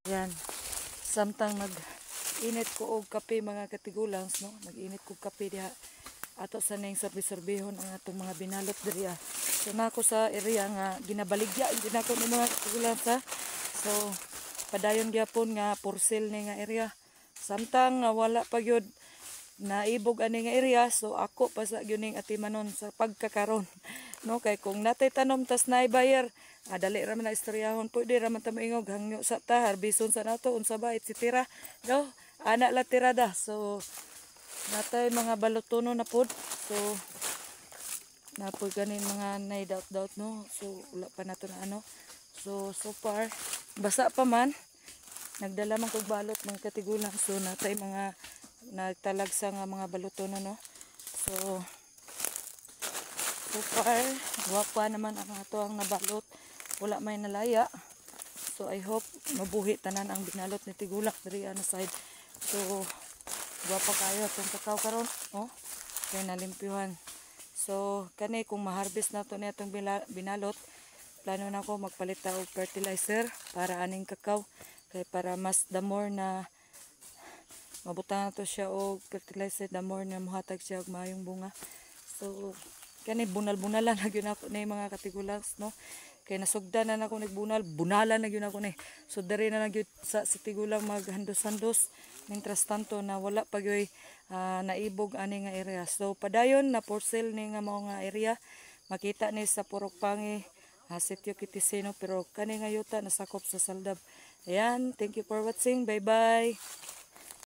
Yan. Samtang nag-init ko og kape mga katigulangs, no? Nag-init ko kape diha. Ato sa nang serbi-serbihon ang atong mga binalot diri. So nako sa area nga ginabaligya din ako ng mga katigulangs ha. So padayon gyapon nga for sale ni nga area. Samtang wala pa gyud naibog ani nga area, so ako pa sa gyud ning atimanon sa pagkakaron. No, kay kung natay tanom tas naay buyer, dali ra man na istoryahon, pwede ra man ta moingog hangyo sa ta harbison sa nato unsa ba etc. No, ana la tirada. So natay mga balutono na pod. So napoy ganin mga nay doubt no. So wala pa nato na ano. So far basa pa man. Nagdala man kog balot mga katigulang. So natay mga nagtalagsa nga mga balutono no. So far wapa naman ang ato ang nabalot. Wala may nalaya. So I hope mabuhi tanan ang binalot ni tigulang diri ana side. So wapa kayo atong kakao karon, oh. Kay nalimpyuhan. So kani kung ma-harvest nato ni atong binalot, plano na ko magpalit ta og fertilizer para aning kakao, kay para mas the more na mabutang nato siya og fertilizer, the more na mohatag siya og maayong bunga. So kani bunal-bunalan na gyud ako ni mga katigulangs, no. Kay nasugdan na ako nagbunal, bunalan na gyud ako ni. So diri na gyud sa tigulang maghandos-handos mientras tanto na wala pa gyud naibog ani nga area. So padayon na for sale ni nga mao nga area. Makita ni sa Purok Pangi, Sitio Kitisino, pero kani nga yuta nasakop sa Saldab. Ayan, thank you for watching. Bye bye.